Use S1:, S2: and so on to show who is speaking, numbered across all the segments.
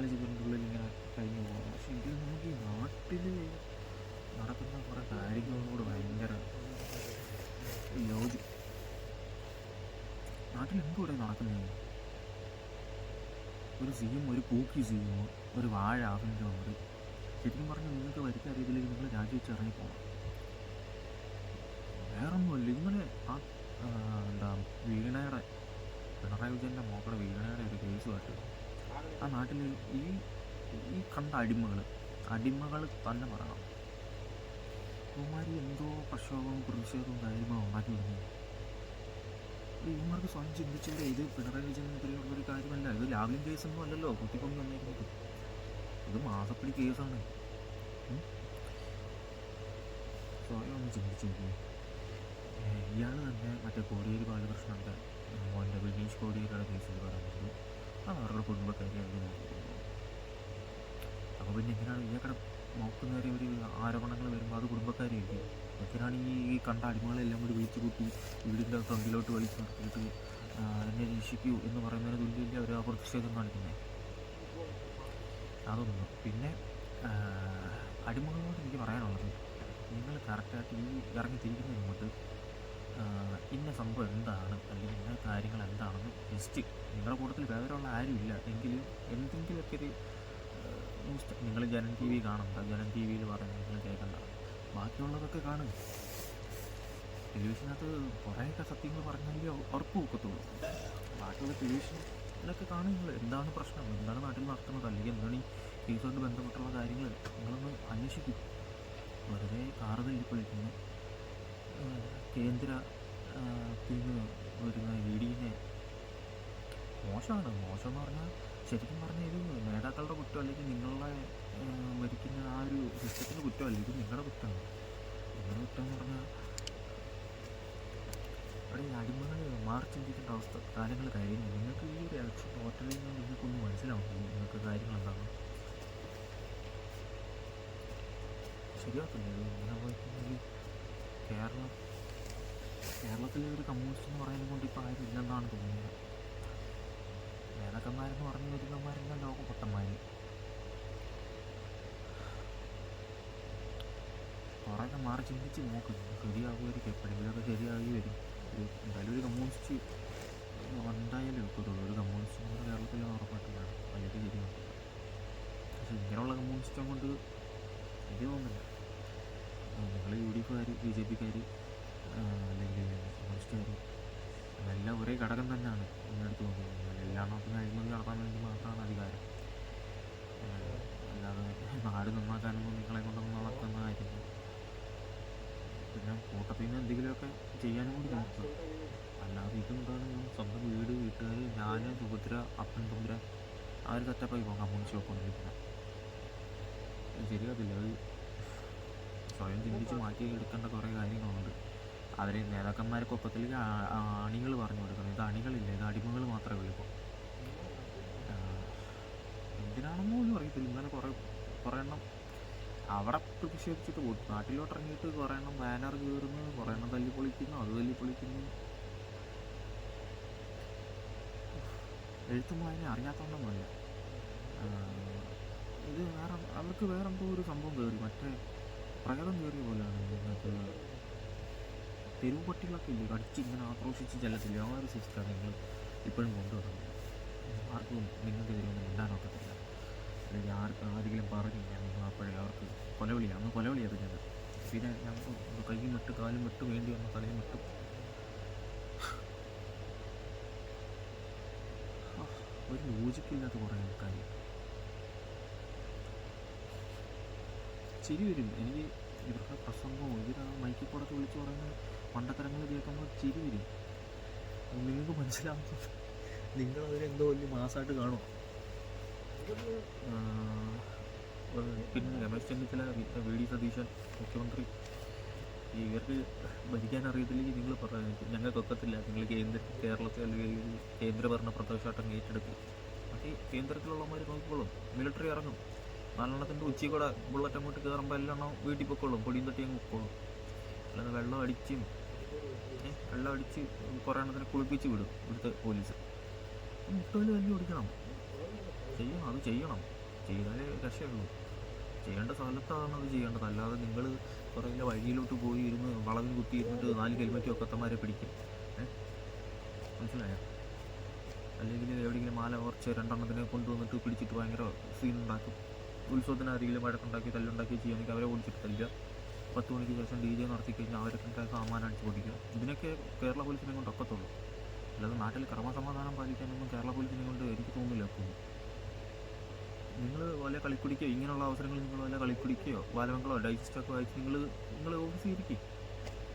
S1: 4 ചുവരിനുള്ളിൽ ഇങ്ങനെ കഴിഞ്ഞു പോകാം. പക്ഷെ എങ്കിലും നമുക്ക് ഈ നാട്ടിൽ നടക്കുന്ന കുറേ കാര്യങ്ങളോട് ഭയങ്കര യോജി. നാട്ടിൽ എന്തുകൂടെ നടക്കുന്നത്? ഒരു സിയും ഒരു പൂക്കി സിയും ഒരു വാഴ ആഭ്യന്തരമുണ്ട്. ശരിക്കും പറഞ്ഞാൽ നിങ്ങൾക്ക് ഭരിക്കാൻ അറിയത്തില്ലെങ്കിൽ നിങ്ങൾ രാജിവെച്ച് ഇറങ്ങിപ്പോകണം. വേറൊന്നുമല്ല, ഇന്നലെ എന്താ വീണയുടെ പിണറായി വിജയൻ്റെ മോക്കളുടെ വീണയുടെ ഒരു കേസുമായിട്ട് ആ നാട്ടിൽ ഈ കണ്ട അടിമകൾ തന്നെ പറയണം. ഇവന്മാർ എന്തോ പ്രക്ഷോഭവും പ്രതിഷേധവും കാര്യങ്ങളും ഉണ്ടാക്കി വിടുന്നു. ഇവന്മാർക്ക് സ്വയം ചിന്തിച്ചില്ലേ ഇത് പിണറായി വിജയനെതിരെയുള്ളൊരു കാര്യമല്ല, ഇത് ലാവ്ലിൻ കേസൊന്നും അല്ലല്ലോ കുത്തിക്കൊണ്ട് വന്നിരിക്കുന്നത്, ഇത് മാസപ്പടി കേസാണ്. സ്വയം ഒന്ന് ചിന്തിച്ചു നോക്കി. ഇയാൾ തന്നെ മറ്റേ കോടിയേരി ബാലകൃഷ്ണൻ്റെ മോൻ്റെ വിനീഷ് കോടിയേരിയുടെ കേസിൽ പറയുന്നത് അത് അവരുടെ കുടുംബക്കാരെ അവർ നോക്കിയിരുന്നു. അപ്പോൾ പിന്നെ എങ്ങനെയാണ് ഇയാൾക്കടെ നോക്കുന്നവരെ ഒരു ആരോപണങ്ങൾ വരുമ്പോൾ അത് കുടുംബക്കാരെയല്ലേ? എന്തിനാണ് ഈ കണ്ട അടിമകളെല്ലാം കൂടി വിളിച്ചു കൂട്ടി വീടിൻ്റെ ഫ്രണ്ടിലോട്ട് വലിച്ചു നിർത്തിയിട്ട് എന്നെ രക്ഷിക്കൂ എന്ന് പറയുന്നതിന് തുല്യമില്ല അവർ ആ പ്രതിഷേധം കാണിക്കുന്നത്? അതൊന്നും. പിന്നെ അടിമകളോട് എനിക്ക് പറയാനുള്ളത്, നിങ്ങൾ കറക്റ്റായിട്ട് ഈ ഇറങ്ങി തിരിക്കുന്നതിന് മുമ്പ് ഇന്ന സംഭവം എന്താണ് അല്ലെങ്കിൽ ഇന്ന കാര്യങ്ങൾ എന്താണെന്ന് ജസ്റ്റ് നിങ്ങളുടെ കൂട്ടത്തിൽ വേറെയുള്ള ആരും ഇല്ല എങ്കിലും എന്തെങ്കിലുമൊക്കെ ഒരു ന്യൂസ്, നിങ്ങൾ ജനൻ ടി വി കാണണ്ട, ജനൻ ടി വിയിൽ പറയുന്നത് നിങ്ങൾ കേൾക്കണ്ട, ബാക്കിയുള്ളതൊക്കെ കാണും. ടെലിവിഷനകത്ത് കുറേയൊക്കെ സത്യങ്ങൾ പറഞ്ഞാലേ ഉറപ്പ് വെക്കത്തുള്ളൂ. ബാക്കിയുള്ള ടെലിവിഷനിലൊക്കെ കാണും നിങ്ങൾ എന്താണ് പ്രശ്നം, എന്താണ് നാട്ടിൽ നടക്കുന്നത്, അല്ലെങ്കിൽ എന്താണ് ഈ കേസുമായിട്ട് ബന്ധപ്പെട്ടുള്ള കാര്യങ്ങൾ നിങ്ങളൊന്ന് അന്വേഷിക്കും. വെറുതെ കാറ് തല്ലിപ്പൊളിക്കുന്നു, കേന്ദ്രത്തിന് വരുന്ന ഇഡിനെ മോശമെന്ന് പറഞ്ഞാൽ ശരിക്കും പറഞ്ഞാൽ ഇത് നേതാക്കളുടെ കുറ്റം അല്ലെങ്കിൽ നിങ്ങളെ ഭരിക്കുന്ന ആ ഒരു സിസ്റ്റത്തിൻ്റെ കുറ്റമല്ല, ഇത് നിങ്ങളുടെ കുറ്റമാണ്. നിങ്ങളുടെ കുറ്റമെന്ന് പറഞ്ഞാൽ അവിടെ ഈ അടിമകൾ മാറി ചിന്തിക്കേണ്ട അവസ്ഥ കാലങ്ങൾ കഴിഞ്ഞു. നിങ്ങൾക്ക് ഈ ഒരു ഇലക്ഷൻ ടോട്ടലിൽ നിന്ന് നിങ്ങൾക്കൊന്നും മനസ്സിലാവുന്നില്ല നിങ്ങൾക്ക് കാര്യങ്ങൾ എന്താണ് ശരിയാക്കില്ല. ഇത് ഇങ്ങനെ പോയിട്ടുണ്ടെങ്കിൽ കേരളത്തിലെ ഒരു കമ്മ്യൂണിസ്റ്റ് എന്ന് പറയുന്നത് കൊണ്ട് ഇപ്പോൾ ആരും ഇല്ലെന്നാണ് തോന്നുന്നത്. നേതാക്കന്മാരെന്ന് പറഞ്ഞു വരുന്നവന്മാരെല്ലാം ലോകപൊട്ടന്മാർ. കുറേയൊക്കെ മാറി ചിന്തിച്ച് നോക്കും, ശരിയാകുമായിരിക്കും, എപ്പോഴെങ്കിലുമൊക്കെ ശരിയായി വരും. എന്തായാലും ഒരു കമ്മ്യൂണിസ്റ്റ് എന്തായാലും ഒക്കത്തുള്ളൂ. ഒരു കമ്മ്യൂണിസ്റ്റ് നമ്മുടെ കേരളത്തിൽ ഉറപ്പായിട്ട് വേണം, അല്ലെങ്കിൽ ശരിയാക്കും. പക്ഷെ ഇങ്ങനെയുള്ള കമ്മ്യൂണിസ്റ്റും കൊണ്ട് എനിക്ക് തോന്നുന്നില്ല. നിങ്ങൾ യു ഡി എഫുകാർ, ബി ജെ പിക്കാർ അല്ലെങ്കിൽ കമ്മ്യൂണിസ്റ്റുകാർ എല്ലാം ഒരേ ഘടകം തന്നെയാണ് ഇതിനടുത്ത് നോക്കുന്നത്. എല്ലാത്തിനും അഴിമതി നടത്താൻ വേണ്ടി മാത്രമാണ് അധികാരം, അല്ലാതെ നാട് നന്നാക്കാനൊന്നും നിങ്ങളെ കൊണ്ടൊന്നും നടക്കുന്ന കാര്യങ്ങൾ. പിന്നെ കൂട്ടത്തിൽ നിന്ന് എന്തെങ്കിലുമൊക്കെ ചെയ്യാനും കൂടി നോക്കുക. അല്ലാതെ ഇതെന്താണ് സ്വന്തം വീട്, വീട്ടുകാർ, ഞാൻ, സുഭദ്ര, അപ്പൻ തുമ്പര ആ ഒരു സെറ്റപ്പായി പോകും കമ്മ്യൂണിസ്റ്റ് വെക്കൊണ്ടിരിക്കുന്നത്. ശരിയാകത്തില്ല. അത് സ്വയം ചിന്തിച്ച് മാറ്റി എടുക്കേണ്ട കുറേ കാര്യങ്ങളുണ്ട്. അവർ നേതാക്കന്മാർക്കൊപ്പത്തിൽ അണികൾ പറഞ്ഞു കൊടുക്കണം. ഇത് അണികളില്ല, ഇത് അടിമകൾ മാത്രമേ ഉള്ളൂ. ഇപ്പോൾ എന്തിനാണെന്ന് പോലും അറിയത്തില്ല. ഇങ്ങനെ കുറേ എണ്ണം അവിടെ പ്രതിഷേധിച്ചിട്ട് പോകും, നാട്ടിലോട്ട് ഇറങ്ങിയിട്ട് കുറേ എണ്ണം ബാനർ കയറുന്നു, കുറേ എണ്ണം തല്ലിപ്പൊളിക്കുന്നു, അത് തല്ലിപ്പൊളിക്കുന്നു. എഴുത്തും വായന അറിയാത്തതുകൊണ്ടൊന്നുമല്ല. ഇത് അവർക്ക് വേറെന്തോ ഒരു സംഭവം കയറി, മറ്റേ പ്രേതം കയറിയ പോലെയാണ്. നിങ്ങൾക്ക് തെരുവ് പട്ടികളൊക്കെ ഇല്ലേ കടിച്ച് ഇങ്ങനെ ആക്രോശിച്ച് ചെല്ലത്തില്ല, ആ ഒരു സിസ്റ്റമാണ് നിങ്ങൾ ഇപ്പോഴും കൊണ്ടുവരുന്നത്. ആർക്കും നിങ്ങൾക്കെതിരെ ഒന്നും മിണ്ടാനൊക്കത്തില്ല, അല്ലെങ്കിൽ ആരെങ്കിലും പറഞ്ഞു കഴിഞ്ഞാൽ നിങ്ങൾ അപ്പോഴേ അവർക്ക് കൊലവിളിയാണ് കൊലവിളിയത്. പിന്നെ ഞങ്ങൾക്ക് കൈയും വിട്ട് കാലും വിട്ട് വേണ്ടി വന്ന തലയും വിട്ടു. ഒരു ലോജിക്കില്ലാത്ത കുറേ ആൾക്കാർ. ചിരി വരും എനിക്ക് ഇവരുടെ പ്രസംഗവും ഇവർ ആ മൈക്കിൽ കൂടെ വിളിച്ച് പറയുന്ന മണ്ടത്തരങ്ങൾ കേൾക്കുമ്പോൾ ചിരി വരും. നിങ്ങൾക്ക് മനസ്സിലാവുന്നത് നിങ്ങളതിനെന്തോ വലിയ മാസമായിട്ട് കാണും. പിന്നെ രമേശ് ചെന്നിത്തല, വി ഡി സതീശൻ, മുഖ്യമന്ത്രി, ഇവർക്ക് ഭരിക്കാൻ അറിയത്തില്ലെങ്കിൽ നിങ്ങൾ ഞങ്ങൾക്കൊക്കത്തില്ല, നിങ്ങൾ കേരളത്തിൽ അല്ലെങ്കിൽ കേന്ദ്രഭരണ പ്രദേശമായിട്ടങ്ങ് ഏറ്റെടുക്കും. പക്ഷേ കേന്ദ്രത്തിലുള്ളവന്മാർ നോക്കിക്കോളും, മിലിറ്ററി ഇറങ്ങും, 4 ഉച്ചയിൽ കൂടെ ബുള്ളറ്റ് അങ്ങോട്ട് കയറുമ്പോൾ എല്ലാം വീട്ടിൽ പൊക്കോളും, പൊടിയും തട്ടി അങ്ങ് പൊക്കോളും. അല്ലാതെ വെള്ളം അടിച്ച് കുറേ എണ്ണത്തിനെ കുളിപ്പിച്ച് വിടും ഇവിടുത്തെ പോലീസ്. മുട്ടയിൽ തല്ലി ഓടിക്കണം, അത് ചെയ്യണം. ചെയ്താലേ രക്ഷയുള്ളൂ. ചെയ്യേണ്ട സ്ഥലത്താണ് അത് ചെയ്യേണ്ടത്. അല്ലാതെ നിങ്ങൾ കുറേ വഴിയിലോട്ട് പോയി ഇരുന്ന് വളവിന് കുത്തി ഇരുന്നിട്ട് 4 ഹെൽമെറ്റ് ഒക്കത്തന്മാരെ പിടിക്കും. മനസ്സിലായോ? അല്ലെങ്കിൽ എവിടെയെങ്കിലും മാല കുറച്ച് 2 എണ്ണത്തിനെ കൊണ്ടുവന്നിട്ട് പിടിച്ചിട്ട് ഭയങ്കര സീൻ ഉണ്ടാക്കും. ഉത്സവത്തിന് ആരെങ്കിലും വഴക്കുണ്ടാക്കി തല്ലുണ്ടാക്കി ചെയ്യുകയാണെങ്കിൽ അവരെ ഓടിച്ചിട്ട് തല്ലുക. 10 മണിക്ക് ശേഷം DJ നടത്തി കഴിഞ്ഞാൽ അവരെ കണ്ടാൽ സാമാനം അടിച്ച് പൊടിക്കുക. ഇതിനൊക്കെ കേരള പോലീസിനെ കൊണ്ട് ഒക്കത്തുള്ളൂ. അല്ലാതെ നാട്ടിൽ ക്രമസമാധാനം പാലിക്കാനൊന്നും കേരള പോലീസിനെ കൊണ്ട് എനിക്ക് തോന്നുന്നില്ല. അപ്പോൾ നിങ്ങൾ വല്ല കളിക്കുടിക്കുകയോ ഇങ്ങനെയുള്ള അവസരങ്ങളിൽ നിങ്ങൾ വല്ല കളിക്കുടിക്കുകയോ ബാലമംഗളോ ഡൈജസ്റ്റൊക്കെ വായിച്ച് നിങ്ങൾ ഓഫീസിൽ ഇരിക്കും,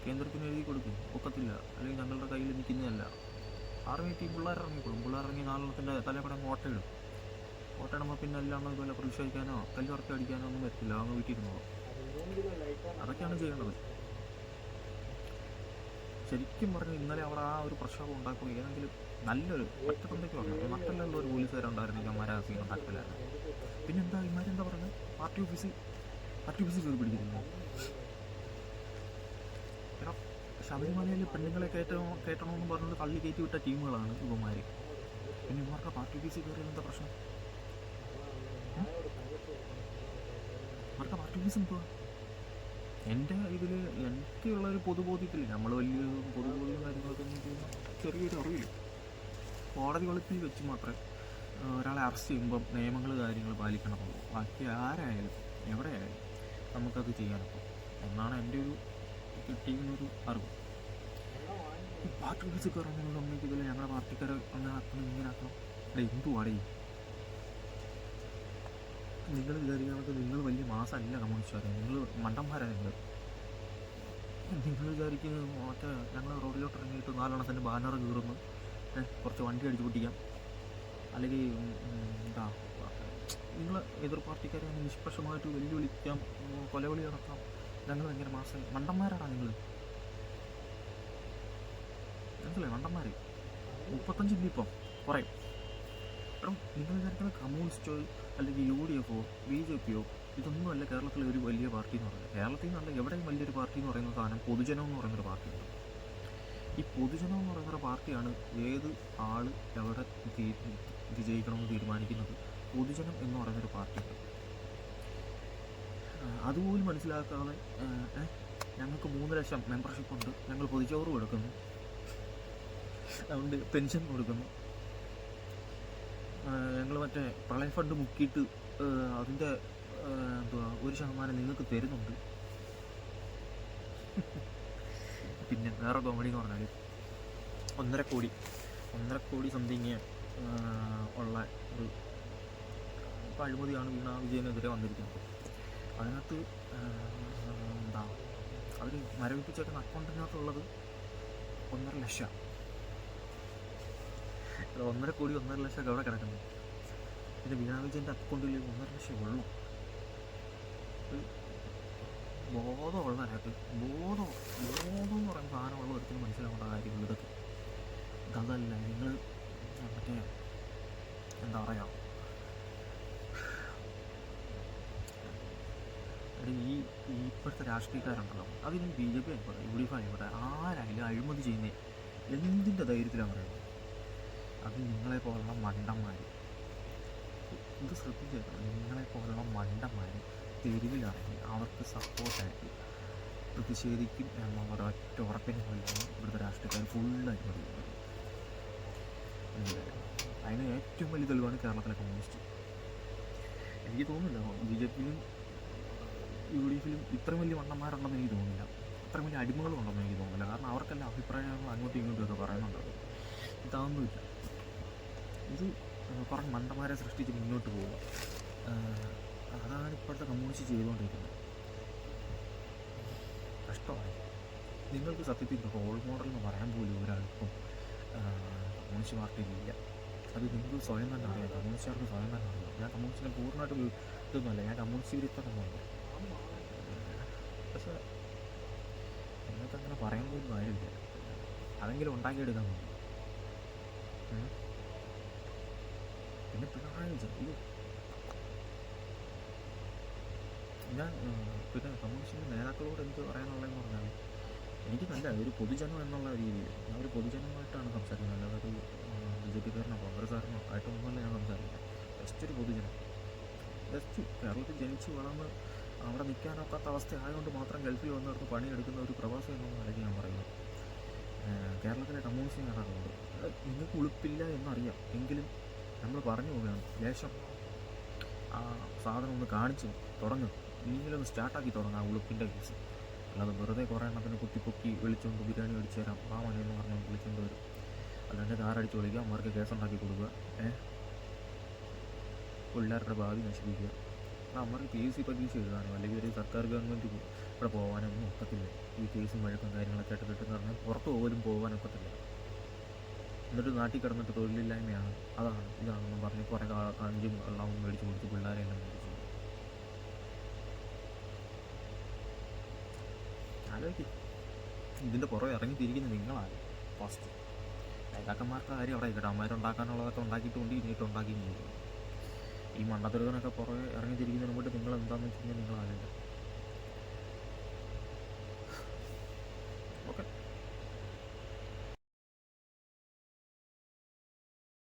S1: കേന്ദ്രത്തിന് എഴുതി കൊടുക്കും. ഒക്കത്തില്ല. അല്ലെങ്കിൽ ഞങ്ങളുടെ കയ്യിൽ നിൽക്കുന്നതല്ല. ആർമി ടീം പിള്ളേർ ഇറങ്ങിക്കൊള്ളും. പിള്ളേർ ഇറങ്ങി 4 എണ്ണത്തിൻ്റെ തലപ്പടം ഓട്ടയിടും. ഓട്ടയിടുമ്പോൾ പിന്നെ അല്ലാണ്ട് ഇതുപോലെ പ്രതിഷേധിക്കാനോ കല്ലുറക്കി അടിക്കാനോ ഒന്നും പറ്റില്ല. അങ്ങ് വീട്ടിലിരുന്നോളൂ. അതൊക്കെയാണ് ചെയ്യേണ്ടത്. ശരിക്കും പറഞ്ഞാൽ ഇന്നലെ അവിടെ ആ ഒരു പ്രക്ഷോഭം ഉണ്ടാക്കുക ഏതെങ്കിലും നല്ലൊരു ഒറ്റത്തന്തയ്ക്ക് പറഞ്ഞു മറ്റുള്ള ഒരു പോലീസുകാരുണ്ടായിരുന്നെങ്കിൽ അമ്മാരെ ആ സീൻ ഉണ്ടാക്കില്ലായിരുന്നു. പിന്നെന്താ ഇമാരെന്താ പറയുന്നത്? പാർട്ടി ഓഫീസിൽ കയറി പിടിക്കുന്നു. എടാ, ശബരിമലയിൽ പെണ്ണുങ്ങളെ കയറ്റണമെന്ന് പറഞ്ഞുകൊണ്ട് തള്ളി കയറ്റി വിട്ട ടീമുകളാണ് ഇവന്മാർ. പിന്നെ ഇവന്മാർക്ക് പാർട്ടി ഓഫീസിൽ കയറിയത് എന്താ പ്രശ്നം? ഇവർക്ക് പാർട്ടി ഓഫീസ് എന്തുവാ? എൻ്റെ ഇതിൽ എനിക്കുള്ളൊരു പൊതുബോധ്യത്തിൽ നമ്മൾ വലിയ പൊതുബോധ്യം കാര്യങ്ങളൊക്കെ ഒന്നും ചെയ്യുന്ന ചെറിയൊരു അറിവില്ല. കോടതി വെളുപ്പിൽ വെച്ച് മാത്രമേ ഒരാളെ അറസ്റ്റ് ചെയ്യുമ്പം നിയമങ്ങൾ കാര്യങ്ങൾ പാലിക്കണമുള്ളൂ. ബാക്കി ആരായാലും എവിടെയായാലും നമുക്കത് ചെയ്യാനൊക്കും എന്നാണ് എൻ്റെ ഒരു കിട്ടിയിരുന്നൊരു അറിവ്. ഈ പാർട്ടി ഓഫീസിൽ കയറുന്നതിനോട് സമ്മതിക്കത്തില്ല. ഞങ്ങളുടെ പാർട്ടിക്കാരെ അങ്ങനെ ആക്കണം ഇങ്ങനെ ആക്കണം. എന്തുവാടേ നിങ്ങൾ വിചാരിക്കുന്നത്? നിങ്ങൾ വലിയ മാസമല്ല കമ്മ്യൂണിസ്റ്റുകാരെ, നിങ്ങൾ മണ്ടന്മാരാണ്. നിങ്ങൾ വിചാരിക്കുന്നത് മറ്റേ ഞങ്ങൾ റോഡിലോട്ട് ഇറങ്ങിയിട്ട് 4 എണ്ണത്തിൻ്റെ ബാനർ കീറുന്നു, കുറച്ച് വണ്ടി അടിച്ച് പൊട്ടിക്കാം, അല്ലെങ്കിൽ എന്താ നിങ്ങൾ എതിർ പാർട്ടിക്കാരെ നിഷ്പക്ഷമായിട്ട് വെല്ലുവിളിക്കാം, കൊലവിളി നടത്താം. ഞങ്ങൾ ഭയങ്കര മാസം മണ്ടന്മാരാണ് നിങ്ങൾ. മനസ്സിലായി? മണ്ടന്മാർ 35 ഇല്ല ഇപ്പം കുറേ. കാരണം നിങ്ങൾ വിചാരിക്കുന്നത് കമ്മ്യൂണിസ്റ്റോ അല്ലെങ്കിൽ UDF BJP ഇതൊന്നുമല്ല കേരളത്തിലെ ഒരു വലിയ പാർട്ടി എന്ന് പറയുന്നത്. കേരളത്തിൽ നിന്നല്ല എവിടെയും വലിയൊരു പാർട്ടി എന്ന് പറയുന്ന സാധനം പൊതുജനം എന്ന് പറയുന്നൊരു പാർട്ടിയുണ്ട്. ഈ പൊതുജനം എന്ന് പറയുന്നൊരു പാർട്ടിയാണ് ഏത് ആൾ എവിടെ വിജയിക്കണമെന്ന് തീരുമാനിക്കുന്നത്. പൊതുജനം എന്ന് പറയുന്നൊരു പാർട്ടിയുണ്ട്. അതുപോലും മനസ്സിലാക്കാതെ ഞങ്ങൾക്ക് 3 ലക്ഷം മെമ്പർഷിപ്പ് ഉണ്ട്, ഞങ്ങൾ പൊതിച്ചോറ് കൊടുക്കുന്നു, അതുകൊണ്ട് പെൻഷൻ കൊടുക്കുന്നു, ഞങ്ങൾ മറ്റേ പ്രളയ ഫണ്ട് മുക്കിയിട്ട് അതിൻ്റെ എന്തുവാ 1% നിങ്ങൾക്ക് തരുന്നുണ്ട്. പിന്നെ വേറെ കോമഡി എന്ന് പറഞ്ഞാൽ 1.5 കോടി സംതിങ് ഉള്ള ഒരു അഴിമതിയാണ് വീണ വിജയനെതിരെ വന്നിരിക്കുന്നത്. അതിനകത്ത് എന്താ അവർ മരവിപ്പിച്ചേക്കുന്ന അക്കൗണ്ടിനകത്തുള്ളത് 1.5 ലക്ഷം. 1.5 കോടി 1.5 ലക്ഷം അവിടെ കിടക്കുന്നു. പിന്നെ വീണ വിജയൻ്റെ അക്കൗണ്ടിൽ 1.5 ലക്ഷം ഉള്ളൂ. ബോധമുള്ള ഒരാൾക്ക് ബോധം എന്ന് പറയുന്ന സാധനമുള്ള ഒരിക്കലും മനസ്സിലാവേണ്ട കാര്യങ്ങൾ ഇതൊക്കെ. അതല്ല നിങ്ങൾ മറ്റേ എന്താ പറയുക, ഈ ഇപ്പോഴത്തെ രാഷ്ട്രീയക്കാരുണ്ടല്ലോ, അതിന് BJP ആയിക്കോട്ടെ UDF ആയിക്കോട്ടെ ആരായാലും അഴിമതി ചെയ്യുന്നത് എന്തിൻ്റെ ധൈര്യത്തിലാണ് പറയുന്നത്? അത് നിങ്ങളെപ്പോലുള്ള മണ്ടന്മാർ. ഇത് ശ്രദ്ധിച്ചേക്കണം. നിങ്ങളെപ്പോലുള്ള മണ്ടന്മാർ തെരുവിലിറങ്ങി അവർക്ക് സപ്പോർട്ടായിട്ട് പ്രതിഷേധിക്കും എന്നുള്ള ഒരൊറ്റ ഉറപ്പിന് പോലെയാണ് ഇവിടുത്തെ രാഷ്ട്രീയക്കാർ ഫുള്ളായിട്ട് പറയുന്നത്. അതിന് ഏറ്റവും വലിയ തെളിവാണ് കേരളത്തിലെ കമ്മ്യൂണിസ്റ്റ്. എനിക്ക് തോന്നുന്നില്ല BJPയിലും UDFയിലും ഇത്രയും വലിയ മണ്ടന്മാരുണ്ടെന്ന് എനിക്ക് തോന്നുന്നില്ല, ഇത്രയും വലിയ അടിമകളും ഉണ്ടെന്ന് എനിക്ക് തോന്നുന്നില്ല. കാരണം അവർക്കെല്ലാം അഭിപ്രായങ്ങൾ അങ്ങോട്ടും ഇങ്ങോട്ടും ഒക്കെ പറയുന്നുണ്ട്. ഇതാവുന്നില്ല. ഇത് കുറേ മണ്ടന്മാരെ സൃഷ്ടിച്ച് മുന്നോട്ട് പോവുക. അതാണ് ഇപ്പോഴത്തെ കമ്മ്യൂണിസ്റ്റ് ചെയ്തുകൊണ്ടിരിക്കുന്നത്. കഷ്ടമായി. നിങ്ങൾക്ക് സത്യത്തിൽ റോൾ മോഡൽ എന്ന് പറയാൻ പോലും ഒരാൾക്കും കമ്മ്യൂണിസ്റ്റ് പാർട്ടിയിലില്ല. അത് നിങ്ങൾക്ക് സ്വയം തന്നെ അറിയാം. കമ്മ്യൂണിസ്റ്റുകാർക്ക് സ്വയം തന്നെ അറിയാം. ഞാൻ കമ്മ്യൂണിസ്റ്റിനെ പൂർണ്ണമായിട്ട് ഇതൊന്നുമല്ല, ഞാൻ കമ്മ്യൂണിസ്റ്റ് വിരുദ്ധമൊന്നുമല്ല. പക്ഷേ നിങ്ങൾക്ക് അങ്ങനെ പറയാൻ പോലും കാര്യമില്ല. അതെങ്കിലും ഉണ്ടാക്കിയെടുക്കാൻ മതി. പിന്നെ പിണറായി വിജയൻ ഞാൻ പിന്നെ കമ്മ്യൂണിസ്റ്റ് നേതാക്കളോട് എന്ത് പറയാനുള്ളതെന്ന് പറഞ്ഞാൽ, എനിക്ക് നല്ല ഒരു പൊതുജനം എന്നുള്ള രീതിയിൽ ഞാൻ ഒരു പൊതുജനമായിട്ടാണ് സംസാരിക്കുന്നത്. അല്ലാതെ ഒരു BJPക്കാരനോ കോൺഗ്രസ്സുകാരനോ ആയിട്ടൊന്നുമല്ല ഞാൻ സംസാരിക്കുന്നത്. ജസ്റ്റ് ഒരു പൊതുജനം. ജസ്റ്റ് കേരളത്തിൽ ജനിച്ച് വളർന്ന് അവിടെ നിൽക്കാനൊക്കാത്ത അവസ്ഥ ആയതുകൊണ്ട് മാത്രം ഗൾഫിൽ വന്ന് നടന്ന് പണിയെടുക്കുന്ന ഒരു പ്രവാസി എന്നുള്ള നിലയ്ക്ക് ഞാൻ പറയുന്നത്. കേരളത്തിലെ കമ്മ്യൂണിസ്റ്റ് നേതാക്കളുണ്ട്, നിങ്ങൾക്ക് ഉളുപ്പില്ല എന്നറിയാം, എങ്കിലും നമ്മൾ പറഞ്ഞു പോവുകയാണ്, ലേശം ആ സാധനം ഒന്ന് കാണിച്ച് തുടങ്ങും, ഇനിയെങ്കിലും ഒന്ന് സ്റ്റാർട്ടാക്കി തുടങ്ങും ആ ഉളുപ്പിൻ്റെ കേസ്. അല്ലാതെ വെറുതെ കുറേ എണ്ണത്തിന് കുത്തിപ്പൊക്കി വിളിച്ചുകൊണ്ട് ബിരിയാണി മേടിച്ച് തരാം ആ മണിയെന്ന് പറഞ്ഞ് വിളിച്ചുകൊണ്ട് വരും. അല്ലാണ്ട് കാറടിച്ച് വിളിക്കുക, അവർക്ക് കേസുണ്ടാക്കി കൊടുക്കുക, പിള്ളേരുടെ ഭാവി നശിപ്പിക്കുക. അപ്പോൾ അവർക്ക് PSC പരീക്ഷ എഴുതാനോ അല്ലെങ്കിൽ ഒരു സർക്കാർ ഗവൺമെൻറ് ഇവിടെ പോകാനൊന്നും ഒക്കത്തില്ല. ഈ കേസും വഴക്കും കാര്യങ്ങളൊക്കെ ആയിട്ട് കിട്ടുന്ന പറഞ്ഞാൽ പുറത്ത് പോലും പോകാനൊക്കത്തില്ല. എന്നിട്ട് നാട്ടിൽ കിടന്നിട്ട് തൊഴിലില്ലായ്മയാണ്, അതാണ് ഇതാണെന്ന് പറഞ്ഞ് കുറേ കഞ്ചും വെള്ളവും മേടിച്ച് കൊടുത്ത് പിള്ളേരെല്ലാം മേടിച്ചു. ആലോചിക്കും, ഇതിൻ്റെ പുറകെ ഇറങ്ങി തിരിക്കുന്ന നിങ്ങളാണ് ഫസ്റ്റ്. നേതാക്കന്മാർക്ക് കാര്യം അവിടെ ആയിക്കട്ടെ, അമ്മമാരുണ്ടാക്കാനുള്ളതൊക്കെ ഉണ്ടാക്കിയിട്ടുണ്ട്, ഇനിയിട്ട് ഉണ്ടാക്കിയും ചെയ്തു. ഈ മണ്ടത്തരത്തിനൊക്കെ പുറകെ ഇറങ്ങി തിരിക്കുന്നതിന് മുമ്പ് നിങ്ങൾ എന്താണെന്ന് വെച്ച് കഴിഞ്ഞാൽ നിങ്ങൾ ആലോചിക്കാം.